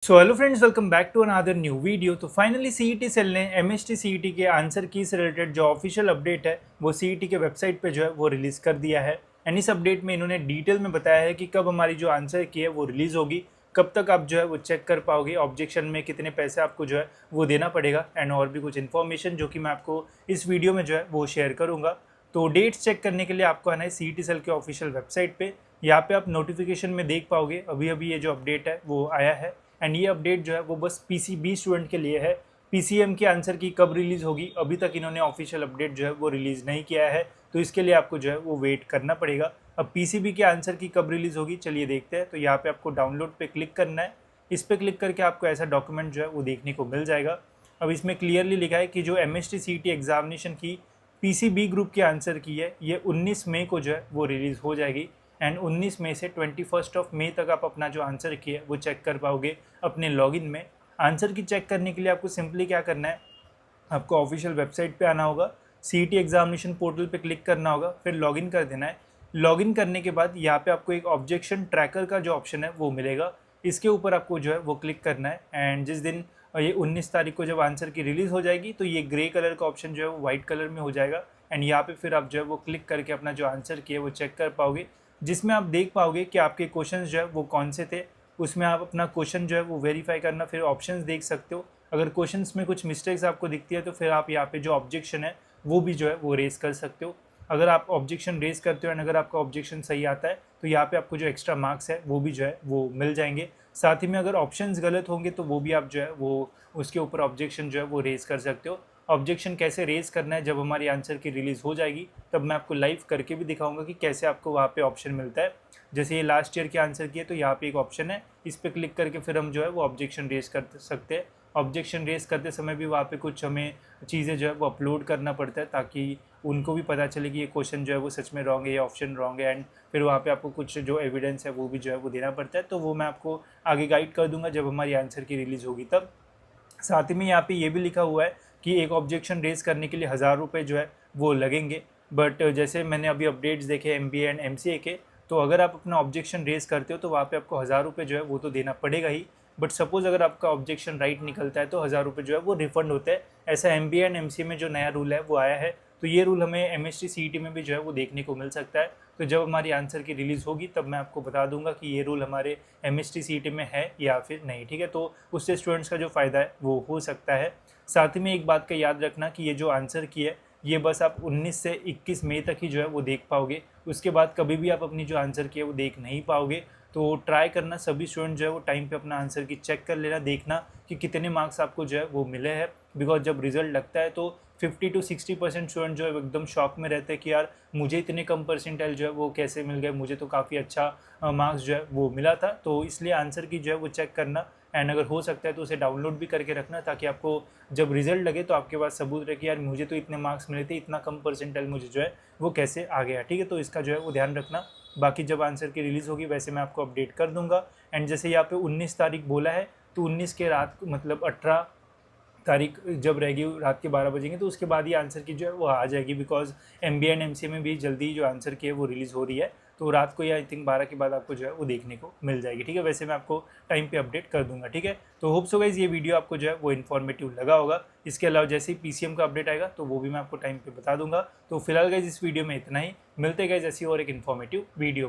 So hello friends, welcome back to another new video. तो finally CET cell ने MST CET के answer key से related जो official update है वो सीईटी के वेबसाइट पे जो है वो रिलीज़ कर दिया है। एंड इस अपडेट में इन्होंने डिटेल में बताया है कि कब हमारी जो आंसर की है वो रिलीज़ होगी, कब तक आप जो है वो चेक कर पाओगे, ऑब्जेक्शन में कितने पैसे आपको जो है वो देना पड़ेगा, एंड और भी कुछ इन्फॉर्मेशन जो कि मैं आपको इस वीडियो में जो है वो शेयर करूँगा। तो डेट्स चेक करने के लिए आपको आना है सीईटी सेल के ऑफिशियल वेबसाइट पे। यहाँ पे आप नोटिफिकेशन में देख पाओगे अभी अभी ये जो अपडेट है वो आया है। एंड ये अपडेट जो है वो बस पीसीबी स्टूडेंट के लिए है। पीसीएम के आंसर की कब रिलीज़ होगी अभी तक इन्होंने ऑफिशियल अपडेट जो है वो रिलीज़ नहीं किया है, तो इसके लिए आपको जो है वो वेट करना पड़ेगा। अब पीसीबी के आंसर की कब रिलीज़ होगी चलिए देखते हैं। तो यहाँ पे आपको डाउनलोड पे क्लिक करना है। इस पर क्लिक करके आपको ऐसा डॉक्यूमेंट जो है वो देखने को मिल जाएगा। अब इसमें क्लियरली लिखा है कि जो एमएसटी सीईटी एग्जामिनेशन की पीसीबी ग्रुप के आंसर की है ये 19 मई को जो है वो रिलीज़ हो जाएगी। एंड 19 मई से 21 तक आप अपना जो आंसर की है वो चेक कर पाओगे अपने लॉगिन में। आंसर की चेक करने के लिए आपको सिंपली क्या करना है, आपको ऑफिशियल वेबसाइट पे आना होगा, सीईटी एग्जामिनेशन पोर्टल पे क्लिक करना होगा, फिर लॉगिन कर देना है। लॉगिन करने के बाद यहाँ पे आपको एक ऑब्जेक्शन ट्रैकर का जो ऑप्शन है वो मिलेगा, इसके ऊपर आपको जो है वो क्लिक करना है। एंड जिस दिन ये 19 तारीख को जब आंसर की रिलीज़ हो जाएगी तो ये ग्रे कलर का ऑप्शन जो है वो वाइट कलर में हो जाएगा। एंड यहाँ पे फिर आप जो है वो क्लिक करके अपना जो आंसर की है वो चेक कर पाओगे, जिसमें आप देख पाओगे कि आपके क्वेश्चंस जो है वो कौन से थे। उसमें आप अपना क्वेश्चन जो है वो वेरीफाई करना, फिर ऑप्शंस देख सकते हो। अगर क्वेश्चंस में कुछ मिस्टेक्स आपको दिखती है तो फिर आप यहाँ पे जो ऑब्जेक्शन है वो भी जो है वो रेस कर सकते हो। अगर आप ऑब्जेक्शन रेस करते हो एंड अगर आपका ऑब्जेक्शन सही आता है तो यहाँ पे आपको जो एक्स्ट्रा मार्क्स है वो भी जो है वो मिल जाएंगे। साथ ही में अगर ऑप्शंस गलत होंगे तो वो भी आप जो है वो उसके ऊपर ऑब्जेक्शन जो है वो रेस कर सकते हो। ऑब्जेक्शन कैसे रेज करना है जब हमारी आंसर की रिलीज़ हो जाएगी तब मैं आपको लाइव करके भी दिखाऊंगा कि कैसे आपको वहाँ पे ऑप्शन मिलता है। जैसे ये लास्ट ईयर के आंसर की है तो यहाँ पे एक ऑप्शन है, इस पर क्लिक करके फिर हम जो है वो ऑब्जेक्शन रेज कर सकते हैं। ऑब्जेक्शन रेज करते समय भी वहाँ पे कुछ हमें चीज़ें जो है वो अपलोड करना पड़ता है ताकि उनको भी पता चले कि ये क्वेश्चन जो है वो सच में रॉन्ग है, ये ऑप्शन रॉन्ग है। एंड फिर वहाँ पे आपको कुछ जो एविडेंस है वो भी जो है वो देना पड़ता है, तो वो मैं आपको आगे गाइड कर दूंगा जब हमारी आंसर की रिलीज़ होगी तब। साथ ही में यहाँ पे ये भी लिखा हुआ है कि एक ऑब्जेक्शन रेज करने के लिए 1000 रुपये जो है वो लगेंगे। बट जैसे मैंने अभी अपडेट्स देखे एमबीए एंड एमसीए के, तो अगर आप अपना ऑब्जेक्शन रेज करते हो तो वहाँ पे आपको 1000 रुपये जो है वो तो देना पड़ेगा ही। बट सपोज अगर आपका ऑब्जेक्शन राइट निकलता है तो 1000 रुपये जो है वो रिफंड होते हैं। ऐसा एमबीए एंड एमसीए में जो नया रूल है वो आया है, तो ये रूल हमें एमएसटी सीईटी में भी जो है वो देखने को मिल सकता है। तो जब हमारी आंसर की रिलीज़ होगी तब मैं आपको बता दूंगा कि ये रूल हमारे एमएसटी सीईटी में है या फिर नहीं, ठीक है। तो उससे स्टूडेंट्स का जो फ़ायदा है वो हो सकता है। साथ ही में एक बात का याद रखना कि ये जो आंसर की है ये बस आप 19 से 21 मई तक ही जो है वो देख पाओगे, उसके बाद कभी भी आप अपनी जो आंसर की है वो देख नहीं पाओगे। तो ट्राई करना सभी स्टूडेंट जो है वो टाइम पे अपना आंसर की चेक कर लेना, देखना कि कितने मार्क्स आपको जो है वो मिले हैं। बिकॉज जब रिजल्ट लगता है तो 50 to 60% स्टूडेंट जो है एकदम शॉक में रहते हैं कि यार मुझे इतने कम परसेंटाइल जो है वो कैसे मिल गए, मुझे तो काफ़ी अच्छा मार्क्स जो है वो मिला था। तो इसलिए आंसर की जो है वो चेक करना, एंड अगर हो सकता है तो उसे डाउनलोड भी करके रखना ताकि आपको जब रिजल्ट लगे तो आपके पास सबूत रहे कि यार मुझे तो इतने मार्क्स मिले थे, इतना कम परसेंटाइल मुझे जो है वो कैसे आ गया, ठीक है। तो इसका जो है वो ध्यान रखना। बाकी जब आंसर की रिलीज़ होगी वैसे मैं आपको अपडेट कर दूंगा। एंड जैसे यहाँ पे 19 तारीख बोला है तो 19 के रात मतलब 18 तारीख जब रहेगी रात के 12 बजेंगे तो उसके बाद ही आंसर की जो है वो आ जाएगी। बिकॉज एमबीए एंड एमसीए में भी जल्दी जो आंसर की है वो रिलीज़ हो रही है, तो रात को या आई थिंक 12 के बाद आपको जो है वो देखने को मिल जाएगी, ठीक है। वैसे मैं आपको टाइम पे अपडेट कर दूंगा, ठीक है। तो होप सो गाइस ये वीडियो आपको जो है वो इन्फॉर्मेटिव लगा होगा। इसके अलावा जैसे ही पीसीएम का अपडेट आएगा तो वो भी मैं आपको टाइम पे बता दूंगा। तो फिलहाल गाइस इस वीडियो में इतना ही, मिलते गाइस ऐसी और एक इन्फॉर्मेटिव वीडियो में।